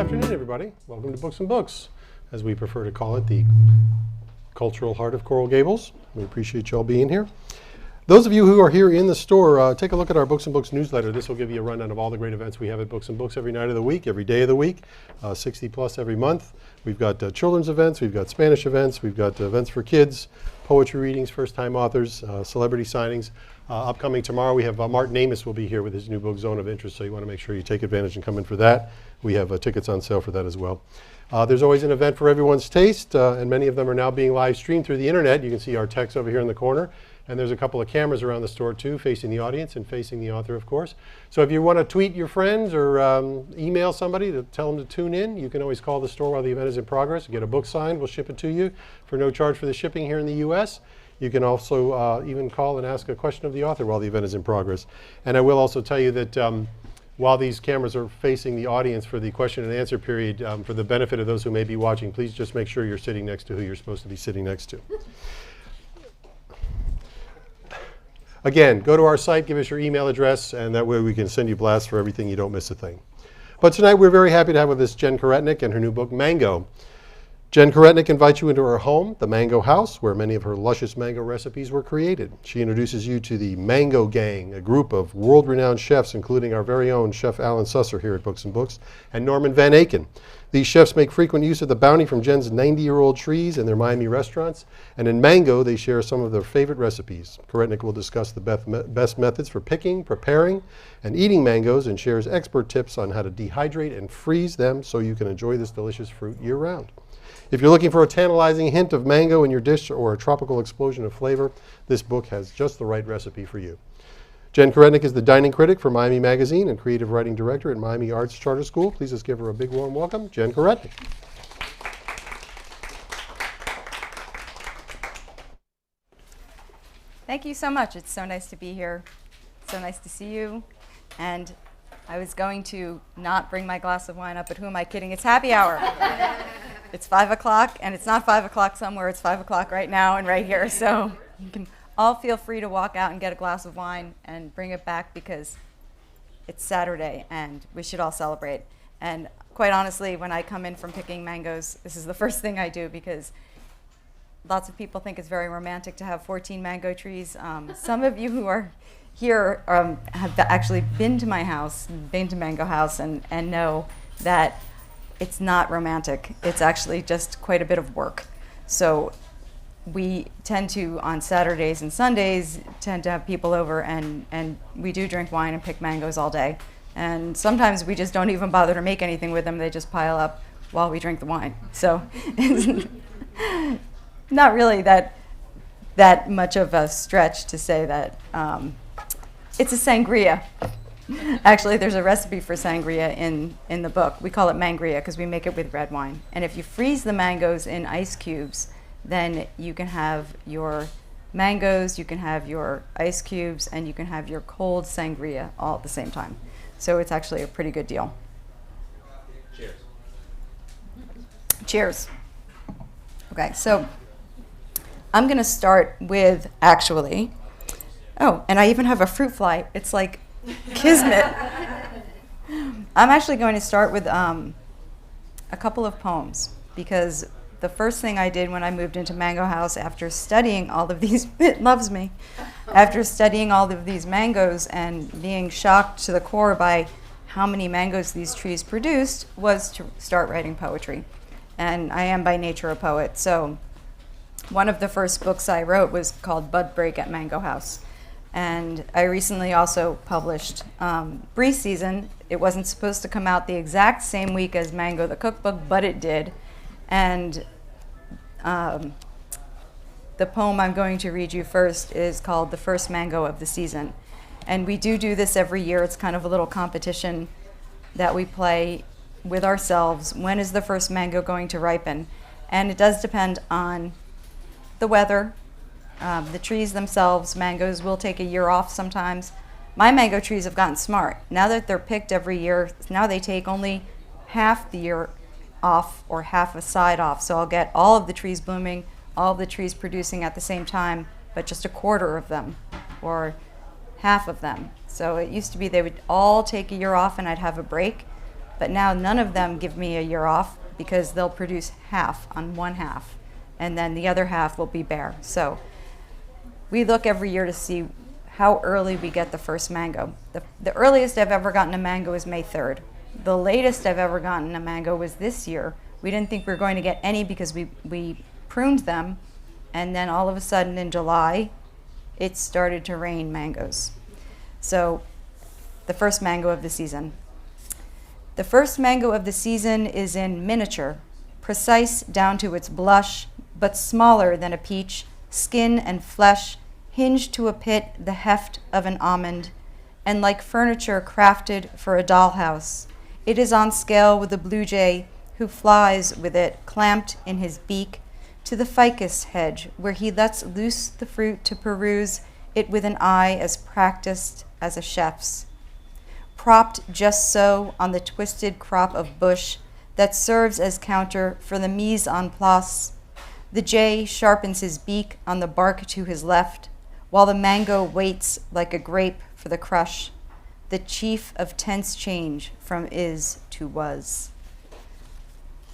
afternoon, everybody. Welcome to Books and Books, as we prefer to call it, the cultural heart of Coral Gables. We appreciate you all being here. Those of you who are here in the store, take a look at our Books and Books newsletter. This will give you a rundown of all the great events we have at Books and Books every night of the week, every day of the week, 60 plus every month. We've got children's events, we've got Spanish events, we've got events for kids, poetry readings, first-time authors, celebrity signings. Upcoming tomorrow, we have Martin Amis will be here with his new book, Zone of Interest, so you want to make sure you take advantage and come in for that. We have tickets on sale for that as well. There's always an event for everyone's taste, and many of them are now being live streamed through the internet. You can see our text over here in the corner. And there's a couple of cameras around the store too, facing the audience and facing the author, of course. So if you want to tweet your friends or email somebody to tell them to tune in, you can always call the store while the event is in progress. Get a book signed, we'll ship it to you for no charge for the shipping here in the US. You can also even call and ask a question of the author while the event is in progress. And I will also tell you that while these cameras are facing the audience for the question and answer period, for the benefit of those who may be watching, please just make sure you're sitting next to who you're supposed to be sitting next to. Again, go to our site, give us your email address, and that way we can send you blasts for everything. You don't miss a thing. But tonight we're very happy to have with us Jen Karetnick and her new book, Mango. Jen Karetnick invites you into her home, the Mango House, where many of her luscious mango recipes were created. She introduces you to the Mango Gang, a group of world-renowned chefs, including our very own Chef Alan Susser here at Books and Books, and Norman Van Aken. These chefs make frequent use of the bounty from Jen's 90-year-old trees in their Miami restaurants, and in Mango, they share some of their favorite recipes. Karetnick will discuss the best methods for picking, preparing, and eating mangoes, and shares expert tips on how to dehydrate and freeze them so you can enjoy this delicious fruit year-round. If you're looking for a tantalizing hint of mango in your dish or a tropical explosion of flavor, this book has just the right recipe for you. Jen Karetnick is the dining critic for Miami Magazine and creative writing director at Miami Arts Charter School. Please just give her a big warm welcome, Jen Karetnick. Thank you so much. It's so nice to be here. So nice to see you. And I was going to not bring my glass of wine up, but who am I kidding? It's happy hour. It's 5 o'clock, and it's not 5 o'clock somewhere. It's 5 o'clock right now and right here. So you can all feel free to walk out and get a glass of wine and bring it back because it's Saturday and we should all celebrate. And quite honestly, when I come in from picking mangoes, this is the first thing I do because lots of people think it's very romantic to have 14 mango trees. Some of you who are here have actually been to my house, been to Mango House, and know that it's not romantic. It's actually just quite a bit of work. So we tend to, on Saturdays and Sundays, tend to have people over, and we do drink wine and pick mangoes all day. And sometimes we just don't even bother to make anything with them. They just pile up while we drink the wine. So it's not really that much of a stretch to say that it's a sangria. Actually, there's a recipe for sangria in the book. We call it mangria because we make it with red wine. And if you freeze the mangoes in ice cubes, then you can have your mangoes, you can have your ice cubes, and you can have your cold sangria all at the same time. So it's actually a pretty good deal. Cheers. Cheers. Okay, so I'm going to start with actually, oh, and I even have a fruit fly. It's like kismet. I'm actually going to start with a couple of poems because the first thing I did when I moved into Mango House after studying all of these, it loves me, after studying all of these mangoes and being shocked to the core by how many mangoes these trees produced was to start writing poetry. And I am by nature a poet, so one of the first books I wrote was called Bud Break at Mango House. And I recently also published Brie Season. It wasn't supposed to come out the exact same week as Mango the Cookbook, but it did. And the poem I'm going to read you first is called The First Mango of the Season. And we do this every year. It's kind of a little competition that we play with ourselves. When is the first mango going to ripen? And it does depend on the weather, the trees themselves. Mangoes will take a year off sometimes. My mango trees have gotten smart. Now that they're picked every year, now they take only half the year off or half a side off. So I'll get all of the trees blooming, all of the trees producing at the same time, but just a quarter of them or half of them. So it used to be they would all take a year off and I'd have a break. But now none of them give me a year off because they'll produce half on one half, and then the other half will be bare. So we look every year to see how early we get the first mango. The earliest I've ever gotten a mango is May 3rd. The latest I've ever gotten a mango was this year. We didn't think we were going to get any because we pruned them, and then all of a sudden in July, it started to rain mangoes. So the first mango of the season. The first mango of the season is in miniature, precise down to its blush, but smaller than a peach, skin and flesh, hinged to a pit the heft of an almond, and like furniture crafted for a dollhouse. It is on scale with the blue jay, who flies with it clamped in his beak to the ficus hedge, where he lets loose the fruit to peruse it with an eye as practiced as a chef's. Propped just so on the twisted crop of bush that serves as counter for the mise en place, the jay sharpens his beak on the bark to his left, while the mango waits like a grape for the crush, the chief of tense change from is to was.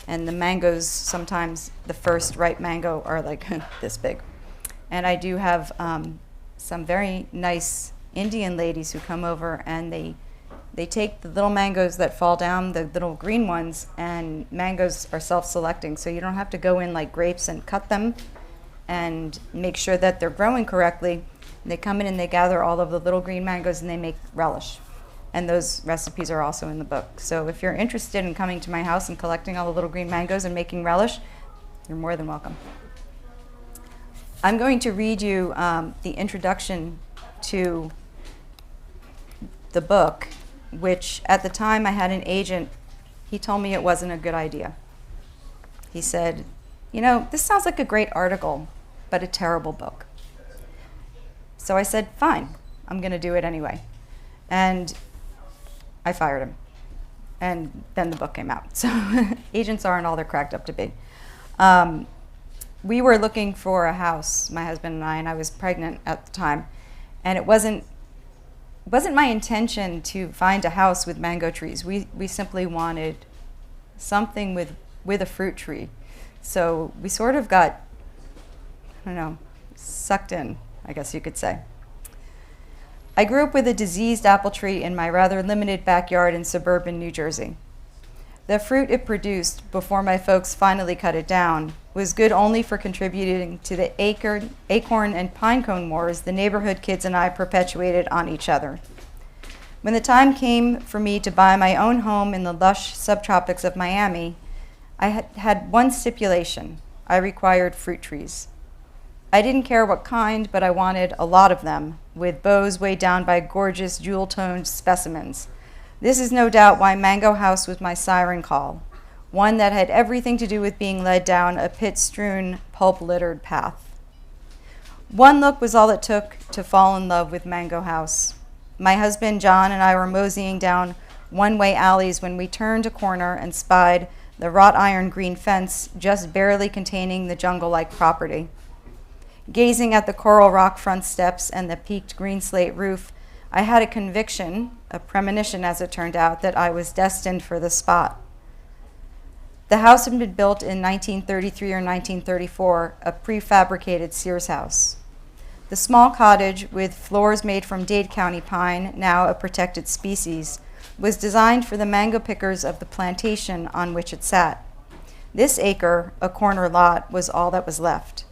And the mangoes, sometimes the first ripe mango are like this big. And I do have some very nice Indian ladies who come over, and they take the little mangoes that fall down, the little green ones, and mangoes are self-selecting, so you don't have to go in like grapes and cut them and make sure that they're growing correctly. They come in and they gather all of the little green mangoes and they make relish. And those recipes are also in the book. So if you're interested in coming to my house and collecting all the little green mangoes and making relish, you're more than welcome. I'm going to read you the introduction to the book, which at the time I had an agent. He told me it wasn't a good idea. He said, you know, this sounds like a great article, but a terrible book. So I said, fine, I'm going to do it anyway. And I fired him. And then the book came out. So agents aren't all they're cracked up to be. We were looking for a house, my husband and I was pregnant at the time. And it wasn't my intention to find a house with mango trees. We simply wanted something with a fruit tree. So we sort of got, I don't know, sucked in, I guess you could say. I grew up with a diseased apple tree in my rather limited backyard in suburban New Jersey. The fruit it produced before my folks finally cut it down was good only for contributing to the acorn and pinecone wars the neighborhood kids and I perpetuated on each other. When the time came for me to buy my own home in the lush subtropics of Miami, I had one stipulation. I required fruit trees. I didn't care what kind, but I wanted a lot of them, with bows weighed down by gorgeous jewel-toned specimens. This is no doubt why Mango House was my siren call, one that had everything to do with being led down a pit-strewn, pulp-littered path. One look was all it took to fall in love with Mango House. My husband, John, and I were moseying down one-way alleys when we turned a corner and spied the wrought iron green fence just barely containing the jungle-like property. Gazing at the coral rock front steps and the peaked green slate roof, I had a conviction, a premonition as it turned out, that I was destined for the spot. The house had been built in 1933 or 1934, a prefabricated Sears house. The small cottage, with floors made from Dade County pine, now a protected species, was designed for the mango pickers of the plantation on which it sat. This acre, a corner lot, was all that was left.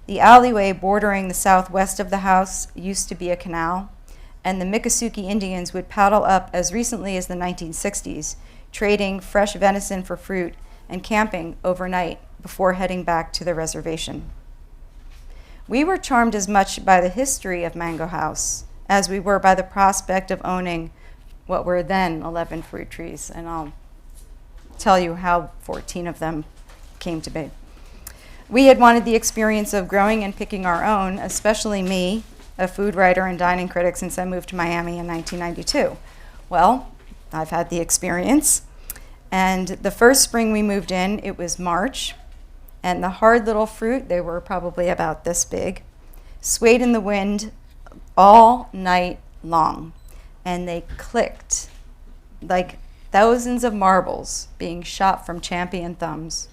The alleyway bordering the southwest of the house used to be a canal, and the Miccosukee Indians would paddle up as recently as the 1960s, trading fresh venison for fruit and camping overnight before heading back to the reservation. We were charmed as much by the history of Mango House as we were by the prospect of owning what were then 11 fruit trees, and I'll tell you how 14 of them came to be. We had wanted the experience of growing and picking our own, especially me, a food writer and dining critic, since I moved to Miami in 1992. Well, I've had the experience. And the first spring we moved in, it was March, and the hard little fruit, they were probably about this big, swayed in the wind all night long. And they clicked like thousands of marbles being shot from champion thumbs.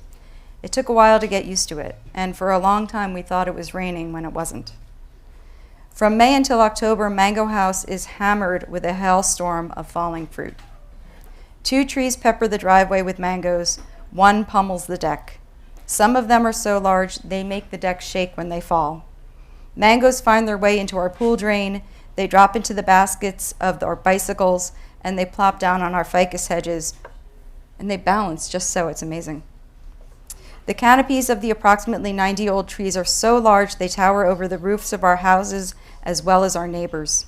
It took a while to get used to it, and for a long time we thought it was raining when it wasn't. From May until October, Mango House is hammered with a hailstorm of falling fruit. 2 trees pepper the driveway with mangoes, 1 pummels the deck. Some of them are so large they make the deck shake when they fall. Mangoes find their way into our pool drain, they drop into the baskets of our bicycles, and they plop down on our ficus hedges, and they balance just so. It's amazing. The canopies of the approximately 90 old trees are so large they tower over the roofs of our houses as well as our neighbors.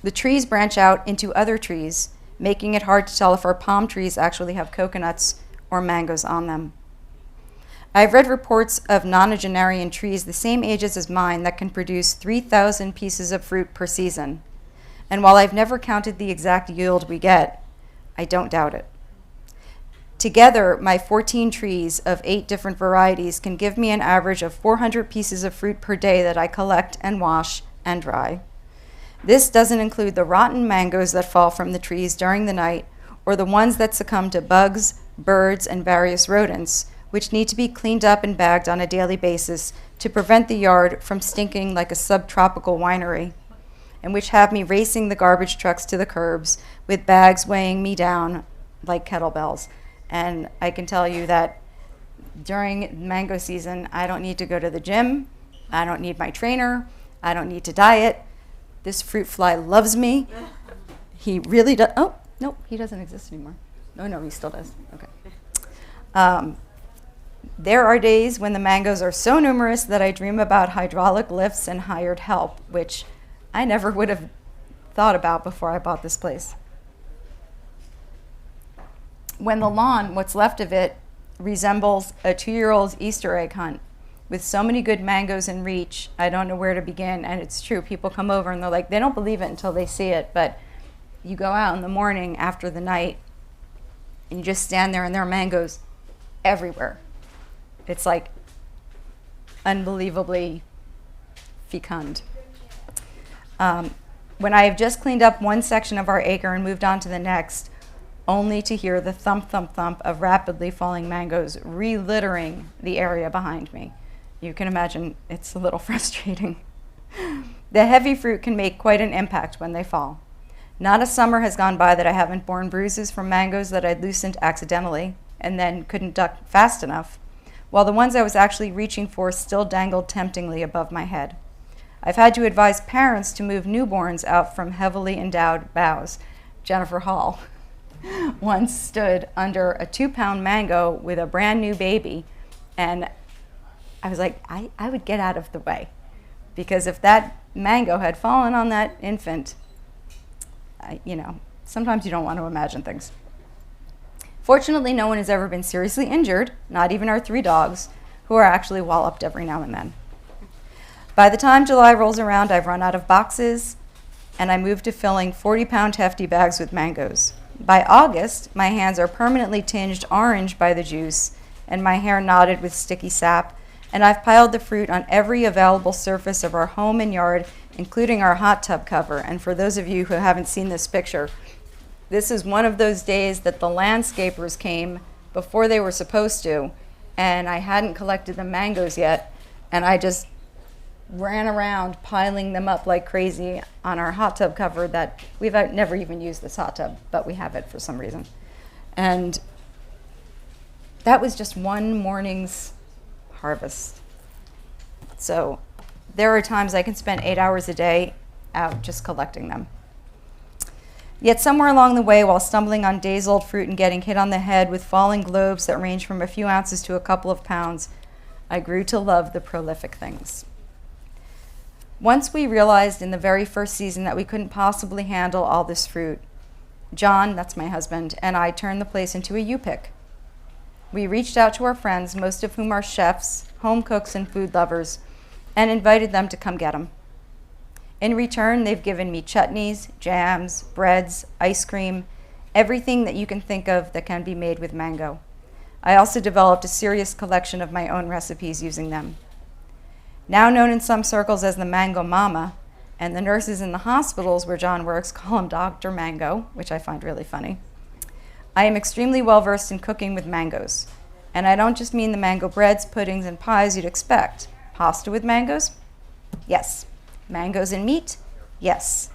The trees branch out into other trees, making it hard to tell if our palm trees actually have coconuts or mangoes on them. I've read reports of nonagenarian trees the same ages as mine that can produce 3,000 pieces of fruit per season. And while I've never counted the exact yield we get, I don't doubt it. Together, my 14 trees of 8 different varieties can give me an average of 400 pieces of fruit per day that I collect and wash and dry. This doesn't include the rotten mangoes that fall from the trees during the night or the ones that succumb to bugs, birds, and various rodents, which need to be cleaned up and bagged on a daily basis to prevent the yard from stinking like a subtropical winery, and which have me racing the garbage trucks to the curbs with bags weighing me down like kettlebells. And I can tell you that during mango season, I don't need to go to the gym. I don't need my trainer. I don't need to diet. This fruit fly loves me. He really does. Oh, no, he doesn't exist anymore. No, he still does. Okay. There are days when the mangoes are so numerous that I dream about hydraulic lifts and hired help, which I never would have thought about before I bought this place. When the lawn, what's left of it, resembles a 2-year-old's Easter egg hunt. With so many good mangoes in reach, I don't know where to begin. And it's true, people come over and they're like, they don't believe it until they see it. But you go out in the morning after the night and you just stand there and there are mangoes everywhere. It's like unbelievably fecund. When I have just cleaned up one section of our acre and moved on to the next, only to hear the thump, thump, thump of rapidly falling mangoes re-littering the area behind me. You can imagine it's a little frustrating. The heavy fruit can make quite an impact when they fall. Not a summer has gone by that I haven't borne bruises from mangoes that I'd loosened accidentally and then couldn't duck fast enough, while the ones I was actually reaching for still dangled temptingly above my head. I've had to advise parents to move newborns out from heavily endowed boughs. Jennifer Hall once stood under a 2-pound mango with a brand new baby, and I was like, I would get out of the way, because if that mango had fallen on that infant, sometimes you don't want to imagine things. Fortunately, no one has ever been seriously injured, not even our 3 dogs, who are actually walloped every now and then. By the time July rolls around, I've run out of boxes, and I move to filling 40-pound hefty bags with mangoes. By August, my hands are permanently tinged orange by the juice, and my hair knotted with sticky sap, and I've piled the fruit on every available surface of our home and yard, including our hot tub cover. And for those of you who haven't seen this picture, this is one of those days that the landscapers came before they were supposed to, and I hadn't collected the mangoes yet, and I just ran around piling them up like crazy on our hot tub cover that we've never even used this hot tub, but we have it for some reason. And that was just one morning's harvest. So there are times I can spend 8 hours a day out just collecting them. Yet somewhere along the way, while stumbling on days-old fruit and getting hit on the head with falling globes that range from a few ounces to a couple of pounds, I grew to love the prolific things. Once we realized in the very first season that we couldn't possibly handle all this fruit, John, that's my husband, and I turned the place into a U-pick. We reached out to our friends, most of whom are chefs, home cooks, and food lovers, and invited them to come get them. In return, they've given me chutneys, jams, breads, ice cream, everything that you can think of that can be made with mango. I also developed a serious collection of my own recipes using them. Now known in some circles as the Mango Mama, and the nurses in the hospitals where John works call him Dr. Mango, which I find really funny. I am extremely well versed in cooking with mangoes. And I don't just mean the mango breads, puddings, and pies you'd expect. Pasta with mangoes? Yes. Mangoes and meat? Yes.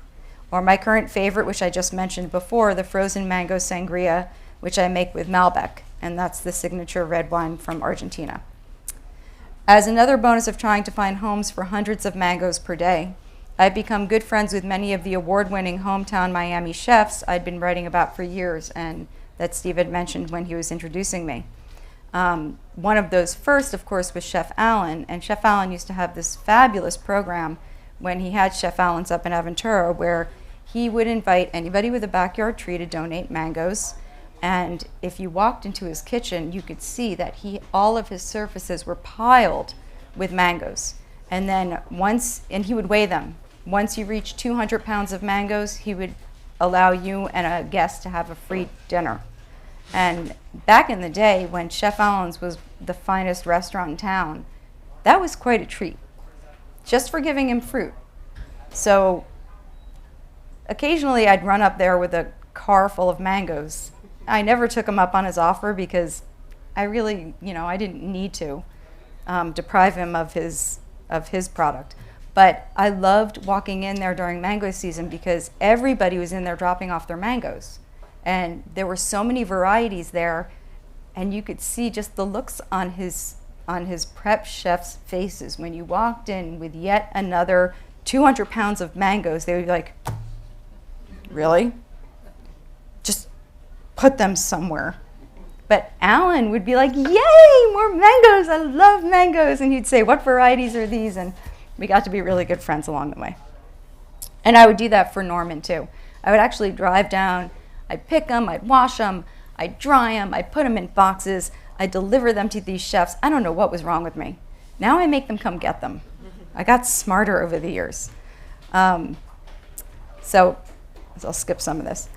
Or my current favorite, which I just mentioned before, the frozen mango sangria, which I make with Malbec, and that's the signature red wine from Argentina. As another bonus of trying to find homes for hundreds of mangoes per day, I've become good friends with many of the award-winning hometown Miami chefs I'd been writing about for years, and that Steve had mentioned when he was introducing me. One of those first, of course, was Chef Allen, and Chef Allen used to have this fabulous program when he had Chef Allen's up in Aventura, where he would invite anybody with a backyard tree to donate mangoes. And if you walked into his kitchen, you could see that all of his surfaces were piled with mangoes. And then he would weigh them. Once you reached 200 pounds of mangoes, he would allow you and a guest to have a free dinner. And back in the day, when Chef Allen's was the finest restaurant in town, that was quite a treat, just for giving him fruit. So occasionally I'd run up there with a car full of mangoes. I never took him up on his offer because I really, I didn't need to deprive him of his product. But I loved walking in there during mango season because everybody was in there dropping off their mangoes. And there were so many varieties there, and you could see just the looks on his prep chefs' faces. When you walked in with yet another 200 pounds of mangoes, they would be like, really? Just put them somewhere. But Alan would be like, yay, more mangoes, I love mangoes. And he'd say, what varieties are these? And we got to be really good friends along the way. And I would do that for Norman too. I would actually drive down, I'd pick them, I'd wash them, I'd dry them, I'd put them in boxes, I'd deliver them to these chefs. I don't know what was wrong with me. Now I make them come get them. I got smarter over the years. So I'll skip some of this.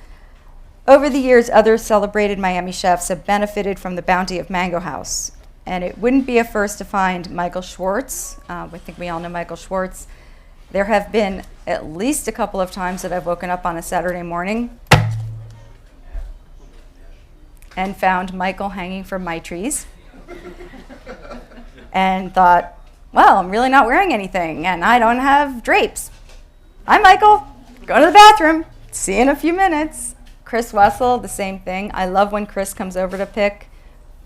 Over the years, other celebrated Miami chefs have benefited from the bounty of Mango House. And it wouldn't be a first to find Michael Schwartz. I think we all know Michael Schwartz. There have been at least a couple of times that I've woken up on a Saturday morning and found Michael hanging from my trees and thought, well, I'm really not wearing anything and I don't have drapes. Hi, Michael. Go to the bathroom. See you in a few minutes. Chris Wessel, the same thing. I love when Chris comes over to pick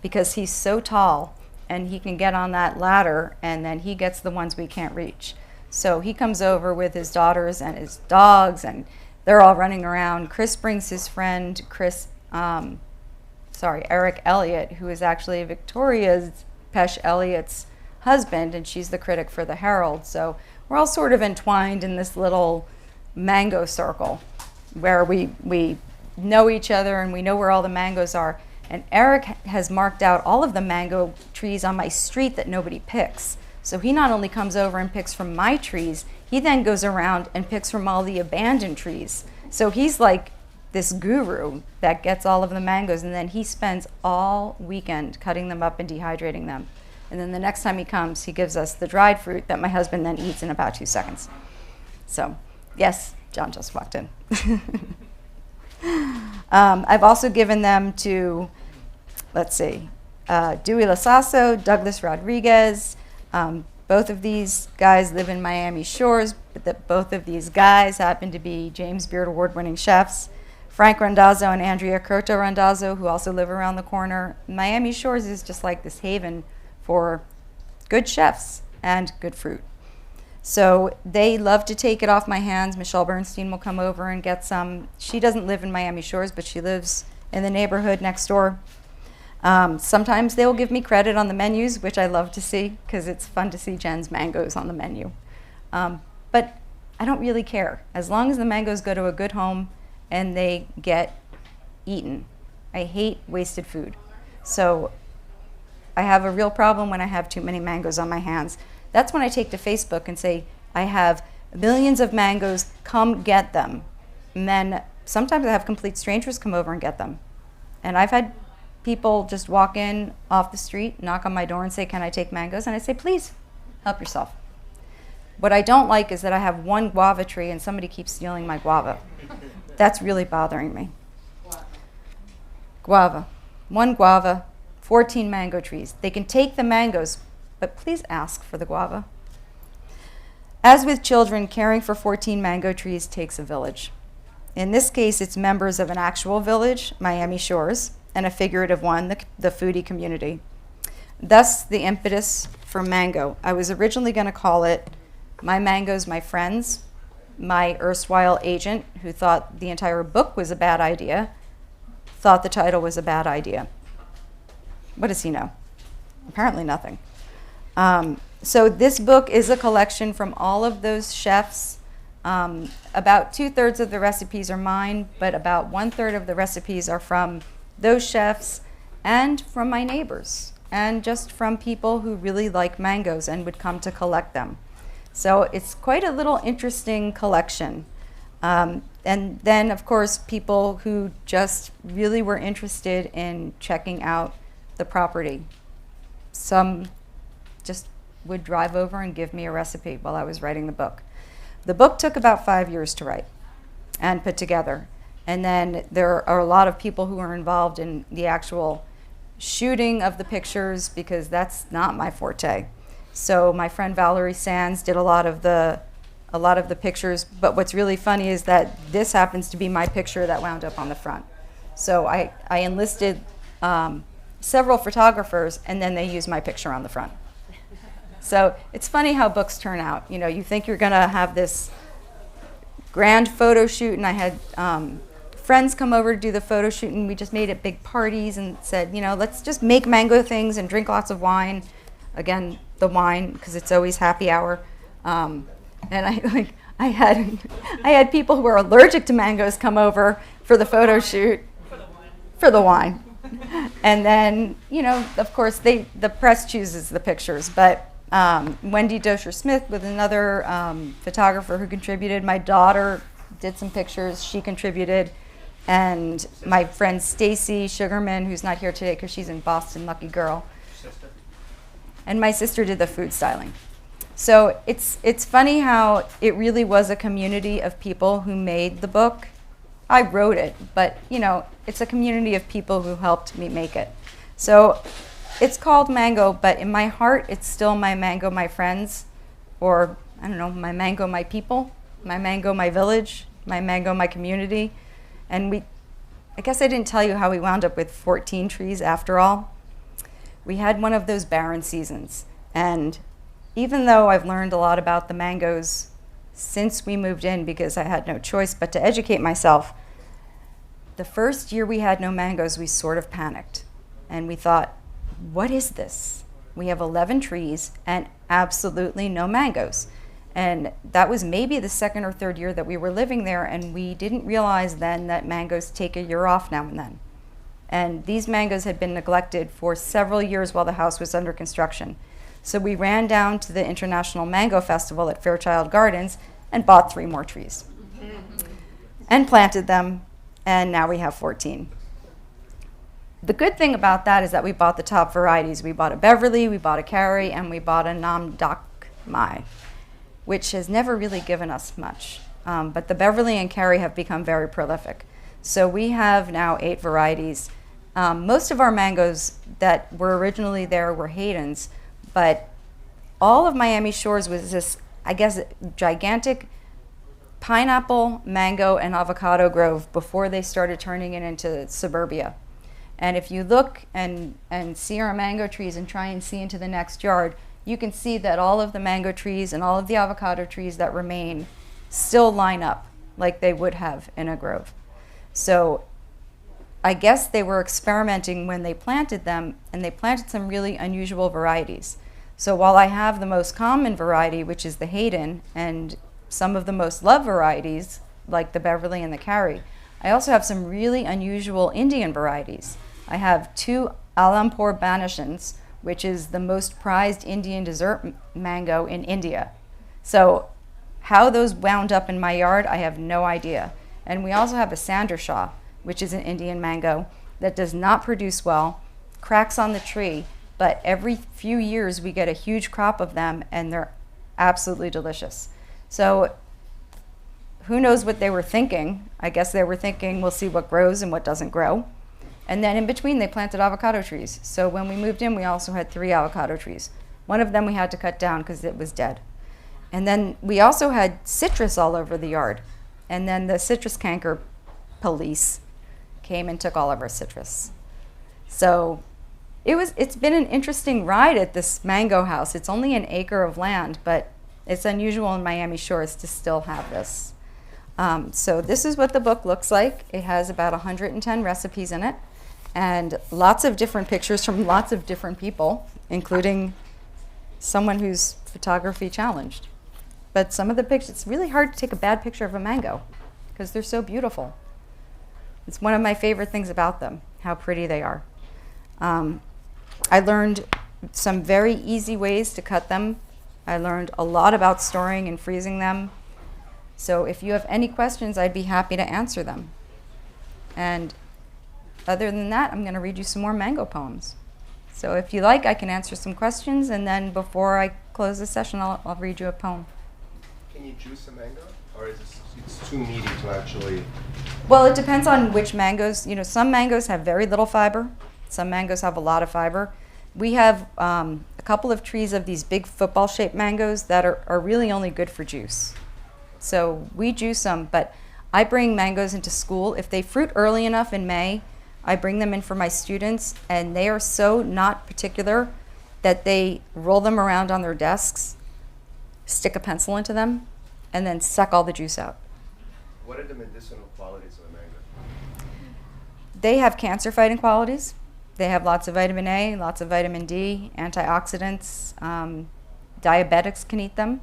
because he's so tall and he can get on that ladder and then he gets the ones we can't reach. So he comes over with his daughters and his dogs and they're all running around. Chris brings his friend, Eric Elliott, who is actually Victoria's Pesh Elliott's husband, and she's the critic for the Herald. So we're all sort of entwined in this little mango circle where we know each other and we know where all the mangoes are. And Eric has marked out all of the mango trees on my street that nobody picks. So he not only comes over and picks from my trees, he then goes around and picks from all the abandoned trees. So he's like this guru that gets all of the mangoes, and then he spends all weekend cutting them up and dehydrating them. And then the next time he comes, he gives us the dried fruit that my husband then eats in about 2 seconds. So, yes, John just walked in. I've also given them to, Dewey Lasasso, Douglas Rodriguez. Both of these guys live in Miami Shores, but both of these guys happen to be James Beard Award-winning chefs. Frank Randazzo and Andrea Curto Randazzo, who also live around the corner. Miami Shores is just like this haven for good chefs and good fruit. So they love to take it off my hands. Michelle Bernstein will come over and get some. She doesn't live in Miami Shores, but she lives in the neighborhood next door. Sometimes they will give me credit on the menus, which I love to see because it's fun to see Jen's mangoes on the menu. But I don't really care. As long as the mangoes go to a good home and they get eaten. I hate wasted food. So I have a real problem when I have too many mangoes on my hands. That's when I take to Facebook and say, I have millions of mangoes, come get them. And then sometimes I have complete strangers come over and get them. And I've had people just walk in off the street, knock on my door and say, can I take mangoes? And I say, please, help yourself. What I don't like is that I have one guava tree and somebody keeps stealing my guava. That's really bothering me. Guava. 1 guava, 14 mango trees. They can take the mangoes, but please ask for the guava. As with children, caring for 14 mango trees takes a village. In this case, it's members of an actual village, Miami Shores, and a figurative one, the foodie community. Thus, the impetus for Mango. I was originally going to call it My Mangoes, My Friends. My erstwhile agent, who thought the entire book was a bad idea, thought the title was a bad idea. What does he know? Apparently nothing. So this book is a collection from all of those chefs. About 2/3 of the recipes are mine, but about 1/3 of the recipes are from those chefs and from my neighbors, and just from people who really like mangoes and would come to collect them. So it's quite a little interesting collection. And then, of course, people who just really were interested in checking out the property. Some just would drive over and give me a recipe while I was writing the book. The book took about 5 years to write and put together. And then there are a lot of people who were involved in the actual shooting of the pictures, because that's not my forte. So my friend Valerie Sands did a lot of the pictures, but what's really funny is that this happens to be my picture that wound up on the front. So I enlisted several photographers, and then they used my picture on the front. So it's funny how books turn out. You know, you think you're gonna have this grand photo shoot, and I had friends come over to do the photo shoot, and we just made it big parties and said, you know, let's just make mango things and drink lots of wine. Again, the wine, because it's always happy hour. And I had people who were allergic to mangoes come over for the photo shoot. For the wine. And then, you know, of course, the press chooses the pictures, but Wendy Dosher-Smith was another photographer who contributed. My daughter did some pictures, she contributed. And my friend Stacy Sugarman, who's not here today because she's in Boston, lucky girl. Sister. And my sister did the food styling. So it's funny how it really was a community of people who made the book. I wrote it, but you know, it's a community of people who helped me make it. So it's called Mango, but in my heart, it's still My Mango, My Friends, or I don't know, My Mango, My People, My Mango, My Village, My Mango, My Community. And I guess I didn't tell you how we wound up with 14 trees after all. We had one of those barren seasons, and even though I've learned a lot about the mangoes since we moved in, because I had no choice but to educate myself, the first year we had no mangoes, we sort of panicked. And we thought, what is this? We have 11 trees and absolutely no mangoes. And that was maybe the second or third year that we were living there, and we didn't realize then that mangoes take a year off now and then. And these mangoes had been neglected for several years while the house was under construction. So we ran down to the International Mango Festival at Fairchild Gardens and bought 3 more trees and planted them, and now we have 14. The good thing about that is that we bought the top varieties. We bought a Beverly, we bought a Carrie, and we bought a Nam Dak Mai, which has never really given us much. But the Beverly and Carrie have become very prolific. So we have now 8 varieties. Most of our mangoes that were originally there were Hayden's, but all of Miami Shores was this, I guess, gigantic pineapple, mango, and avocado grove before they started turning it into suburbia. And if you look and see our mango trees and try and see into the next yard, you can see that all of the mango trees and all of the avocado trees that remain still line up like they would have in a grove. So I guess they were experimenting when they planted them, and they planted some really unusual varieties. So while I have the most common variety, which is the Hayden, and some of the most loved varieties, like the Beverly and the Carrie, I also have some really unusual Indian varieties. I have 2 Alampur Banishans, which is the most prized Indian dessert mango in India. So how those wound up in my yard, I have no idea. And we also have a Sandershaw, which is an Indian mango that does not produce well, cracks on the tree, but every few years we get a huge crop of them, and they're absolutely delicious. So who knows what they were thinking? I guess they were thinking, we'll see what grows and what doesn't grow. And then in between, they planted avocado trees. So when we moved in, we also had 3 avocado trees. One of them we had to cut down because it was dead. And then we also had citrus all over the yard. And then the citrus canker police came and took all of our citrus. So it's been an interesting ride at this mango house. It's only an acre of land, but it's unusual in Miami Shores to still have this. So this is what the book looks like. It has about 110 recipes in it, and lots of different pictures from lots of different people, including someone who's photography challenged. But some of the pictures, it's really hard to take a bad picture of a mango because they're so beautiful. It's one of my favorite things about them, how pretty they are. I learned some very easy ways to cut them. I learned a lot about storing and freezing them. So if you have any questions, I'd be happy to answer them. And other than that, I'm going to read you some more mango poems. So if you like, I can answer some questions, and then before I close the session, I'll read you a poem. Can you juice a mango, or is it's too meaty to actually? Well, it depends on which mangoes. You know, some mangoes have very little fiber. Some mangoes have a lot of fiber. We have a couple of trees of these big football-shaped mangoes that are really only good for juice. So we juice them, but I bring mangoes into school. If they fruit early enough in May, I bring them in for my students, and they are so not particular that they roll them around on their desks, stick a pencil into them, and then suck all the juice out. What are the medicinal qualities of a mango? They have cancer-fighting qualities. They have lots of vitamin A, lots of vitamin D, antioxidants. Diabetics can eat them.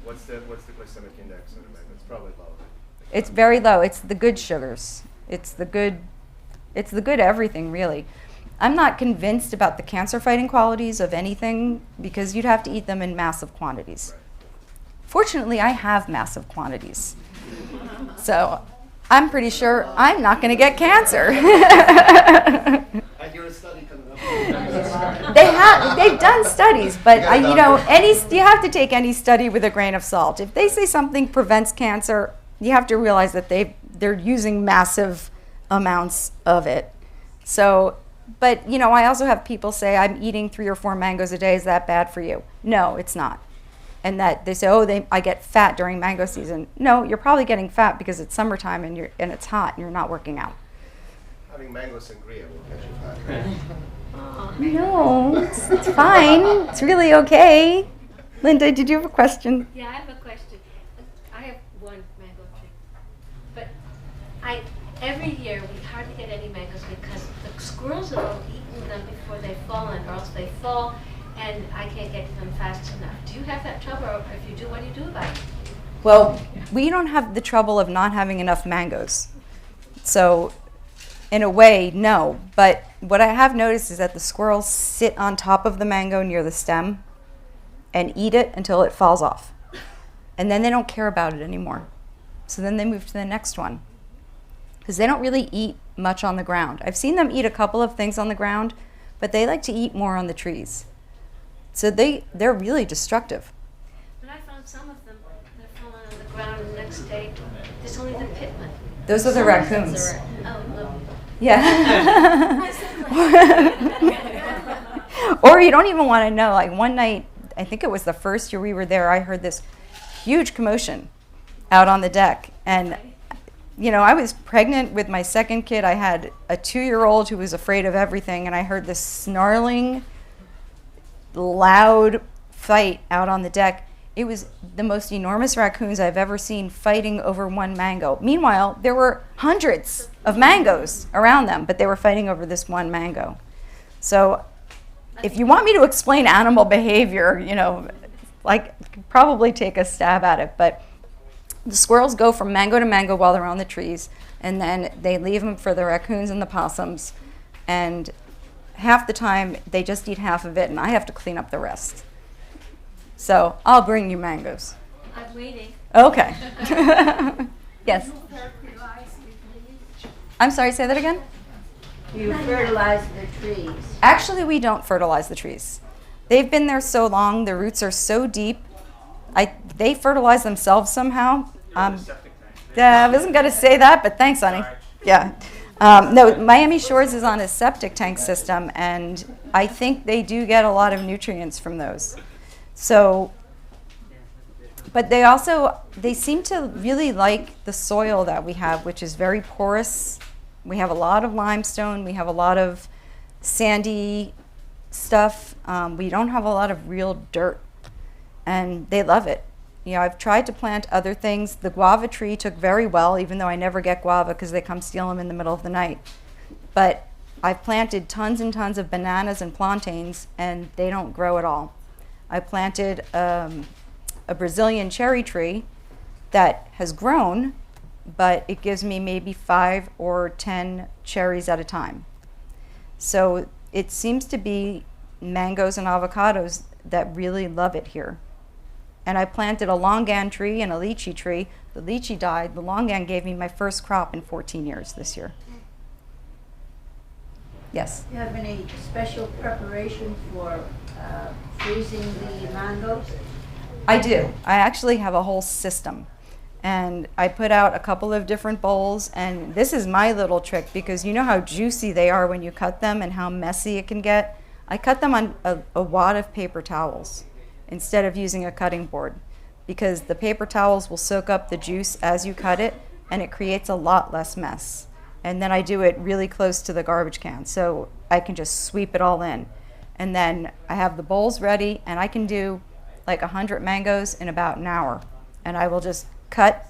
What's the glycemic index of a mango? It's probably low. It's very low. It's the good sugars. It's the good everything, really. I'm not convinced about the cancer-fighting qualities of anything because you'd have to eat them in massive quantities. Right. Fortunately, I have massive quantities. So I'm pretty sure I'm not going to get cancer. I hear a study coming up. They've done studies, but you have to take any study with a grain of salt. If they say something prevents cancer, you have to realize that they're using massive amounts of it. So, but I also have people say I'm eating 3 or 4 mangoes a day. Is that bad for you? No, it's not. And that they say, I get fat during mango season. No, you're probably getting fat because it's summertime and it's hot and you're not working out. Having mango sangria will get you fat, right? No, it's fine. It's really okay. Linda, did you have a question? Yeah, I have a question. I have one mango tree, but every year we hardly get any mangoes because the squirrels have all eaten them before they've fallen, or else they fall, and I can't get to them fast enough. Do you have that trouble, or if you do, what do you do about it? Well, we don't have the trouble of not having enough mangoes. So, in a way, no. But what I have noticed is that the squirrels sit on top of the mango near the stem and eat it until it falls off. And then they don't care about it anymore. So then they move to the next one. Because they don't really eat much on the ground. I've seen them eat a couple of things on the ground, but they like to eat more on the trees. So they're really destructive. But I found some of them, they're falling on the ground, and the next day, there's only the pitman. Those are the raccoons. Oh, no. Yeah. Or you don't even want to know. Like one night, I think it was the first year we were there, I heard this huge commotion out on the deck. And, I was pregnant with my second kid. I had a 2-year-old who was afraid of everything. And I heard this snarling, loud fight out on the deck. It was the most enormous raccoons I've ever seen fighting over one mango. Meanwhile, there were hundreds of mangoes around them, but they were fighting over this one mango. So if you want me to explain animal behavior, probably take a stab at it. But the squirrels go from mango to mango while they're on the trees, and then they leave them for the raccoons and the possums. And half the time, they just eat half of it, and I have to clean up the rest. So I'll bring you mangoes. I'm waiting. Okay. Yes. I'm sorry, say that again? You fertilize the trees. Actually, we don't fertilize the trees. They've been there so long, the roots are so deep. They fertilize themselves somehow. I wasn't going to say that, but thanks, honey. Yeah. No, Miami Shores is on a septic tank system, and I think they do get a lot of nutrients from those. So, but they seem to really like the soil that we have, which is very porous. We have a lot of limestone. We have a lot of sandy stuff. We don't have a lot of real dirt, and they love it. You know, I've tried to plant other things. The guava tree took very well, even though I never get guava because they come steal them in the middle of the night. But I've planted tons and tons of bananas and plantains, and they don't grow at all. I planted a Brazilian cherry tree that has grown, but it gives me maybe 5 or 10 cherries at a time. So it seems to be mangoes and avocados that really love it here. And I planted a longan tree and a lychee tree. The lychee died. The longan gave me my first crop in 14 years this year. Yes? Do you have any special preparation for freezing the mangoes? I do. I actually have a whole system. And I put out a couple of different bowls. And this is my little trick because you know how juicy they are when you cut them and how messy it can get? I cut them on a wad of paper towels instead of using a cutting board, because the paper towels will soak up the juice as you cut it, and it creates a lot less mess. And then I do it really close to the garbage can, so I can just sweep it all in. And then I have the bowls ready, and I can do like 100 mangoes in about an hour. And I will just cut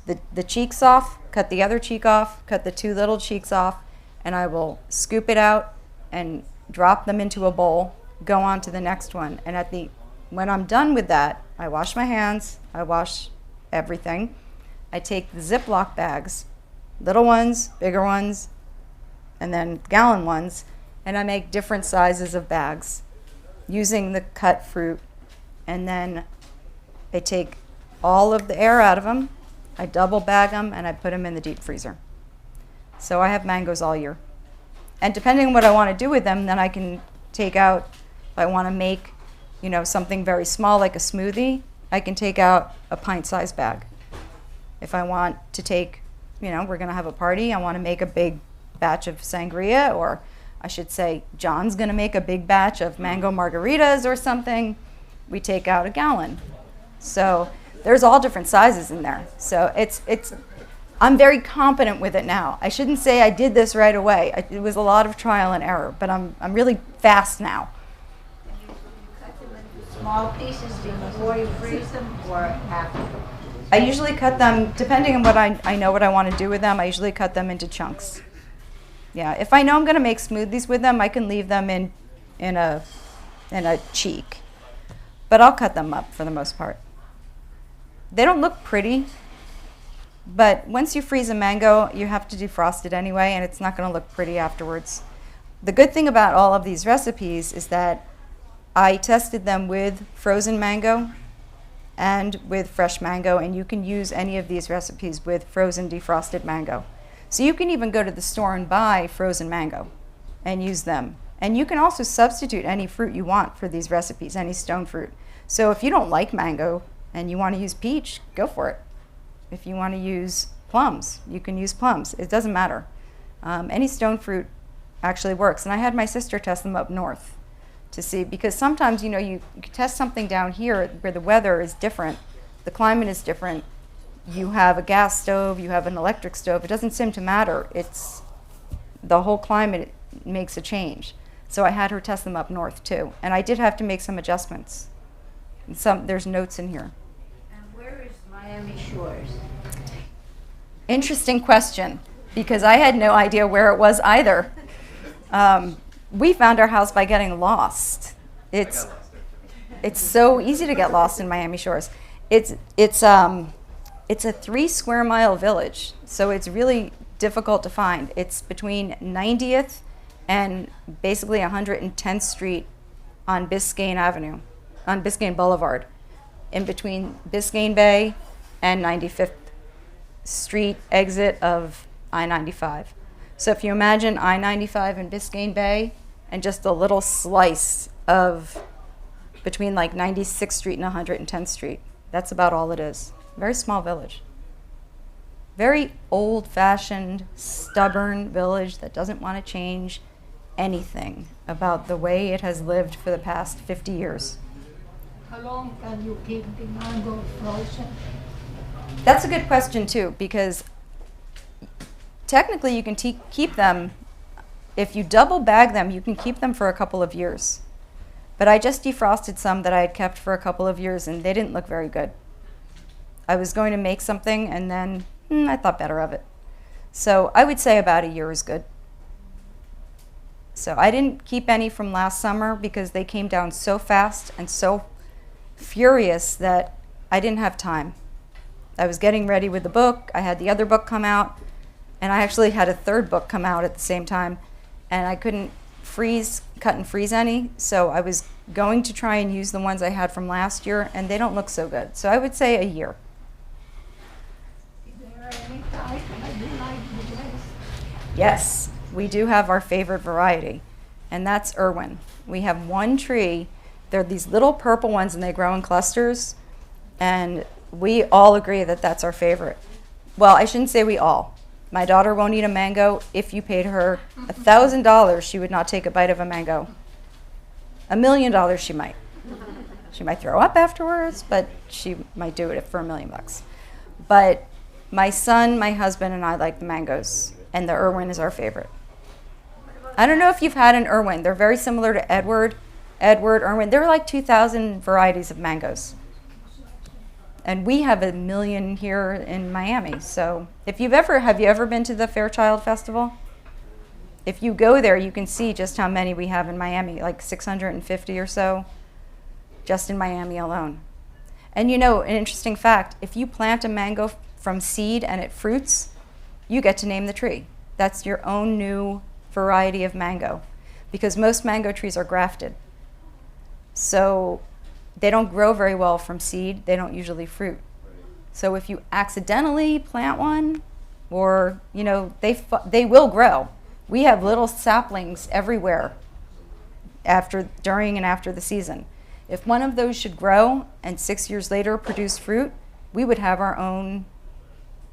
the cheeks off, cut the other cheek off, cut the 2 little cheeks off, and I will scoop it out and drop them into a bowl, go on to the next one. And when I'm done with that, I wash my hands, I wash everything. I take the Ziploc bags, little ones, bigger ones, and then gallon ones, and I make different sizes of bags using the cut fruit. And then I take all of the air out of them, I double bag them, and I put them in the deep freezer. So I have mangoes all year. And depending on what I want to do with them, then I can take out, if I want to make something very small like a smoothie, I can take out a pint-sized bag. If I want to take, we're going to have a party, I want to make a big batch of sangria, or I should say John's going to make a big batch of mango margaritas or something, we take out a gallon. So there's all different sizes in there. So I'm very competent with it now. I shouldn't say I did this right away. It was a lot of trial and error, but I'm really fast now. Small pieces before you freeze them or after? I usually cut them, depending on what I know what I want to do with them, I usually cut them into chunks. Yeah, if I know I'm going to make smoothies with them, I can leave them in a cheek. But I'll cut them up for the most part. They don't look pretty, but once you freeze a mango, you have to defrost it anyway, and it's not going to look pretty afterwards. The good thing about all of these recipes is that I tested them with frozen mango and with fresh mango, and you can use any of these recipes with frozen defrosted mango. So you can even go to the store and buy frozen mango and use them. And you can also substitute any fruit you want for these recipes, any stone fruit. So if you don't like mango and you want to use peach, go for it. If you want to use plums, you can use plums. It doesn't matter. Any stone fruit actually works. And I had my sister test them up north to see, because sometimes, you test something down here where the weather is different, the climate is different. You have a gas stove, you have an electric stove. It doesn't seem to matter. It's the whole climate makes a change. So I had her test them up north too. And I did have to make some adjustments. There's notes in here. And where is Miami Shores? Interesting question, because I had no idea where it was either. We found our house by getting lost. It's so easy to get lost in Miami Shores. It's a 3 square mile village, so it's really difficult to find. It's between 90th and basically 110th Street on Biscayne Boulevard, in between Biscayne Bay and 95th Street exit of I-95. So if you imagine I-95 and Biscayne Bay and just a little slice of between like 96th Street and 110th Street, that's about all it is. Very small village. very old-fashioned, stubborn village that doesn't want to change anything about the way it has lived for the past 50 years. How long can you keep the mango frozen? That's a good question too, because technically you can keep them, if you double bag them, you can keep them for a couple of years. But I just defrosted some that I had kept for a couple of years and they didn't look very good. I was going to make something and then I thought better of it. So I would say about a year is good. So I didn't keep any from last summer because they came down so fast and so furious that I didn't have time. I was getting ready with the book, I had the other book come out, and I actually had a third book come out at the same time, and I couldn't cut and freeze any, so I was going to try and use the ones I had from last year, and they don't look so good. So I would say a year. Is there any type that you like the best? Yes, we do have our favorite variety, and that's Irwin. We have one tree. They're these little purple ones, and they grow in clusters, and we all agree that that's our favorite. Well, I shouldn't say we all. My daughter won't eat a mango. If you paid her $1,000, she would not take a bite of a mango. $1 million she might. She might throw up afterwards, but she might do it for $1 million. But my son, my husband, and I like the mangoes, and the Irwin is our favorite. I don't know if you've had an Irwin. They're very similar to Edward, Irwin. There are like 2,000 varieties of mangoes. And we have 1 million here in Miami. So have you ever been to the Fairchild Festival? If you go there, you can see just how many we have in Miami, like 650 or so, just in Miami alone. And you know, an interesting fact, if you plant a mango from seed and it fruits, you get to name the tree. That's your own new variety of mango, because most mango trees are grafted. So they don't grow very well from seed. They don't usually fruit. So if you accidentally plant one, or you know, they will grow. We have little saplings everywhere during and after the season. If one of those should grow and 6 years later produce fruit, we would have our own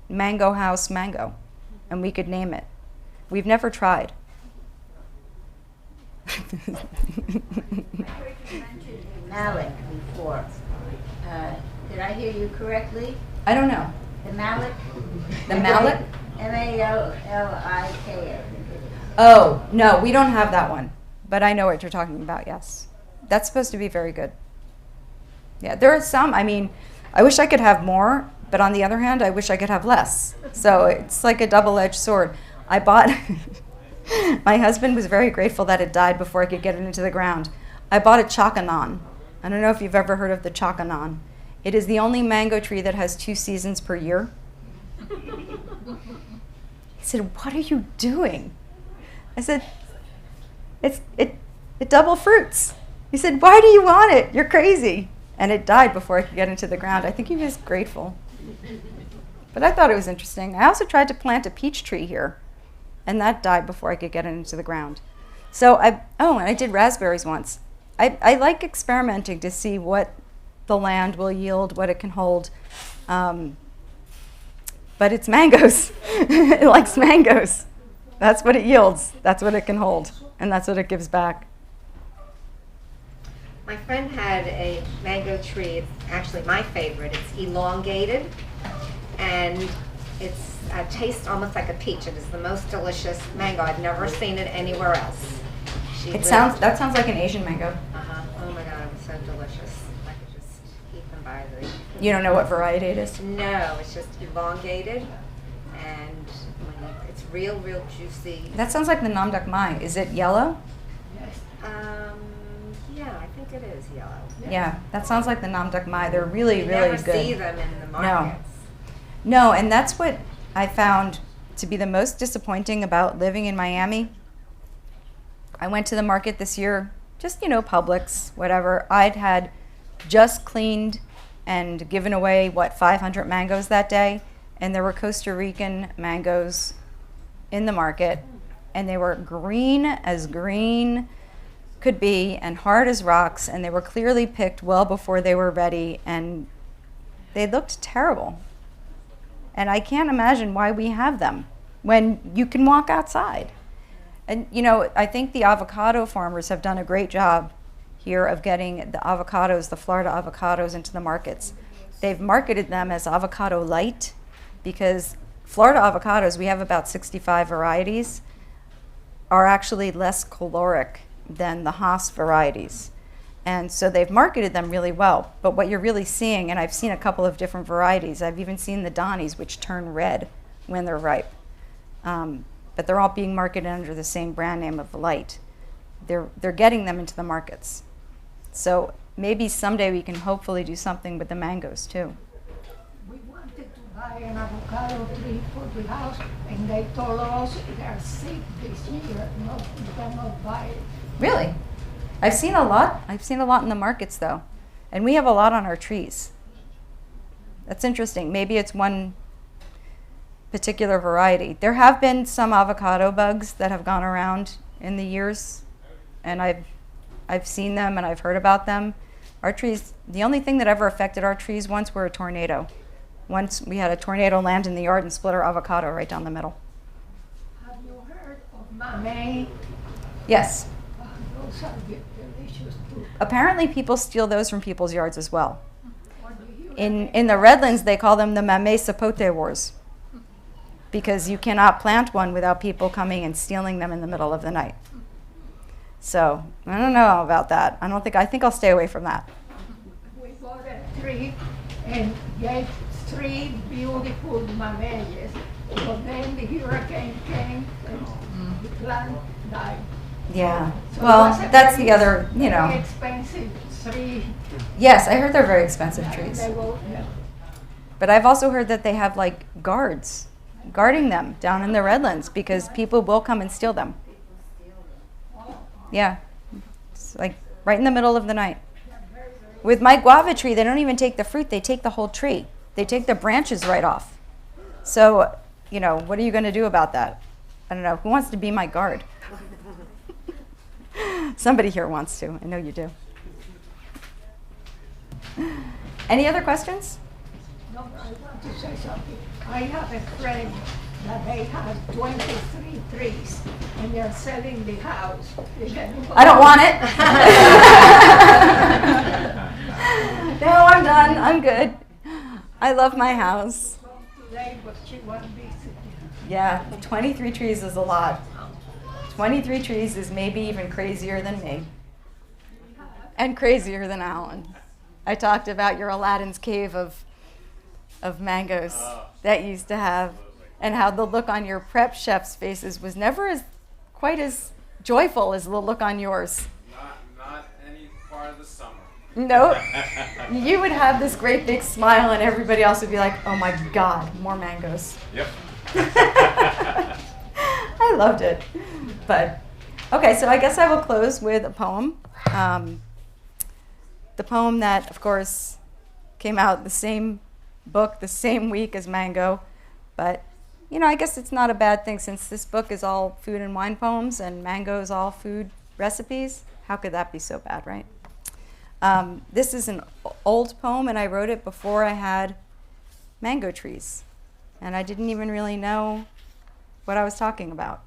mango house mango, and we could name it. We've never tried. I heard you mention mallet before. Did I hear you correctly? I don't know. The mallet? The mallet? M-A-L-L-I-K. Oh, no, we don't have that one. But I know what you're talking about, yes. That's supposed to be very good. Yeah, there are some, I mean, I wish I could have more, but on the other hand, I wish I could have less. So it's like a double-edged sword. I bought, my husband was very grateful that it died before I could get it into the ground. I bought a chocanon. I don't know if you've ever heard of the chocanon. It is the only mango tree that has 2 seasons per year. He said, "What are you doing?" I said, it double fruits. He said, "Why do you want it? You're crazy." And it died before I could get into the ground. I think he was grateful. But I thought it was interesting. I also tried to plant a peach tree here, and that died before I could get it into the ground. So and I did raspberries once. I like experimenting to see what the land will yield, what it can hold. But it's mangoes. It likes mangoes. That's what it yields. That's what it can hold. And that's what it gives back. My friend had a mango tree. It's actually my favorite. It's elongated, and it's tastes almost like a peach. It is the most delicious mango. I've never seen it anywhere else. That sounds like an Asian mango. Oh my God, it was so delicious. I could just eat them by the... You don't know what variety it is? No, it's just elongated, and it's real juicy. That sounds like the Nam Dak Mai. Is it yellow? Yeah, I think it is yellow. Yeah, that sounds like the Nam Dak Mai. They're really, You really never good. see them in the markets. No, and that's what I found to be the most disappointing about living in Miami. I went to the market this year, just, Publix, whatever. I'd had just cleaned and given away, 500 mangoes that day, and there were Costa Rican mangoes in the market, and they were green as green could be and hard as rocks, and they were clearly picked well before they were ready, and they looked terrible. And I can't imagine why we have them when you can walk outside. And you know, I think the avocado farmers have done a great job here of getting the avocados, the Florida avocados, into the markets. They've marketed them as avocado light because Florida avocados, we have about 65 varieties, are actually less caloric than the Haas varieties. And so they've marketed them really well. But what you're really seeing, and I've seen a couple of different varieties, I've even seen the Donnies, which turn red when they're ripe. But they're all being marketed under the same brand name of Light. They're getting them into the markets. So maybe someday we can hopefully do something with the mangoes too. We wanted to buy an avocado tree for the house, and they told us they are sick this year, we cannot buy it. Really? I've seen a lot in the markets though. And we have a lot on our trees. That's interesting. Maybe it's one particular variety. There have been some avocado bugs that have gone around in the years, and I've seen them and I've heard about them. Our trees, the only thing that ever affected our trees once were a tornado. Once we had a tornado land in the yard and split our avocado right down the middle. Have you heard of mamey? Yes. Those are delicious too. Apparently people steal those from people's yards as well. Or do you In the Redlands, they call them the Mamey Sapote Wars because you cannot plant one without people coming and stealing them in the middle of the night. So I don't know about that. I think I'll stay away from that. We bought a tree and gave 3 beautiful mameyes, but then the hurricane came and the plant died. Yeah. So Well, it was a that's very- the other, very expensive tree. Yes, I heard they're very expensive and trees. they will, But I've also heard that they have like guards guarding them down in the Redlands because people will come and steal them. Yeah. It's like right in the middle of the night. With my guava tree, they don't even take the fruit, they take the whole tree. They take the branches right off. So, what are you going to do about that? I don't know. Who wants to be my guard? Somebody here wants to. I know you do. Any other questions? No, I want to say something. I have a friend that they have 23 trees and they're selling the house. I don't want it. No, I'm done. I'm good. I love my house. Today, but she won't visit. Yeah, 23 trees is a lot. 23 trees is maybe even crazier than me. And crazier than Alan. I talked about your Aladdin's cave of mangoes that you used to have, and how the look on your prep chef's faces was never quite as joyful as the look on yours. Not any part of the summer. No, you would have this great big smile, and everybody else would be like, "Oh my God, more mangoes." Yep. I loved it. But okay, so I guess I will close with a poem. The poem that, of course, came out the same book, the same week as Mango. But, I guess it's not a bad thing since this book is all food and wine poems and Mango is all food recipes. How could that be so bad, right? This is an old poem, and I wrote it before I had mango trees. And I didn't even really know what I was talking about.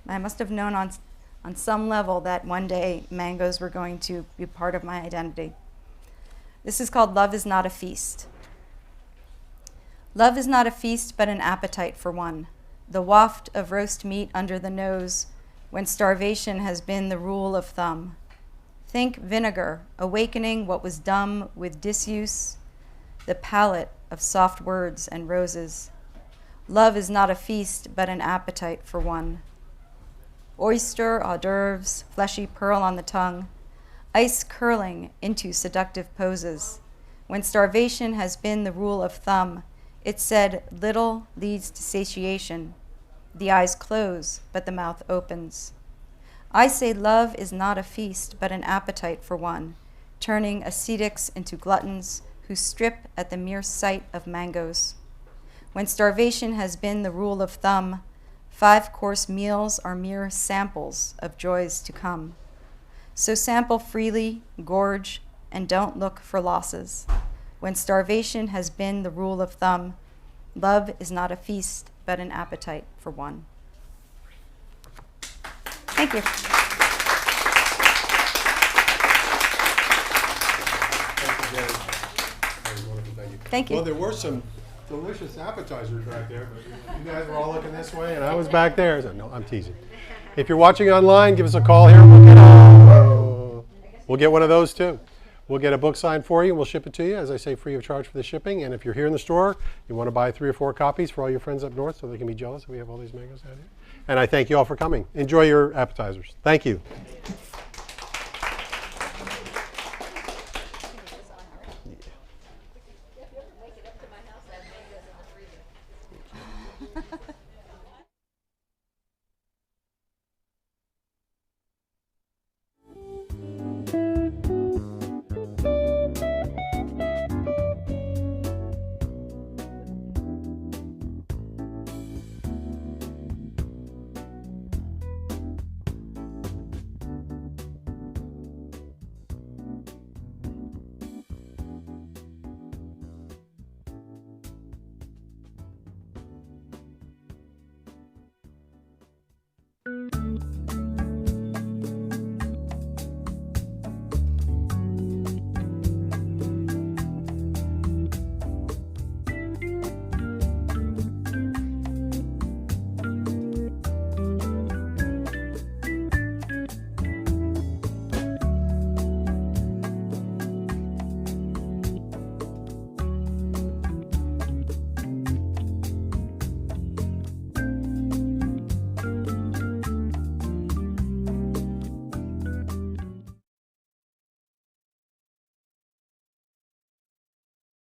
I must have known on some level that one day mangoes were going to be part of my identity. This is called Love is Not a Feast. Love is not a feast, but an appetite for one. The waft of roast meat under the nose when starvation has been the rule of thumb. Think vinegar, awakening what was dumb with disuse, the palate of soft words and roses. Love is not a feast, but an appetite for one. Oyster, hors d'oeuvres, fleshy pearl on the tongue, ice curling into seductive poses. When starvation has been the rule of thumb, it said little leads to satiation. The eyes close, but the mouth opens. I say love is not a feast, but an appetite for one, turning ascetics into gluttons who strip at the mere sight of mangoes. When starvation has been the rule of thumb, 5-course meals are mere samples of joys to come. So sample freely, gorge, and don't look for losses. When starvation has been the rule of thumb, Love is not a feast, but an appetite for one. Thank you. Thank you. Well, there were some delicious appetizers right there, but you guys were all looking this way, and I was back there. So, no, I'm teasing. If you're watching online, give us a call here. We'll get one of those too. We'll get a book signed for you, and we'll ship it to you, as I say, free of charge for the shipping. And if you're here in the store, you want to buy 3 or 4 copies for all your friends up north so they can be jealous that we have all these mangoes out here. And I thank you all for coming. Enjoy your appetizers. Thank you.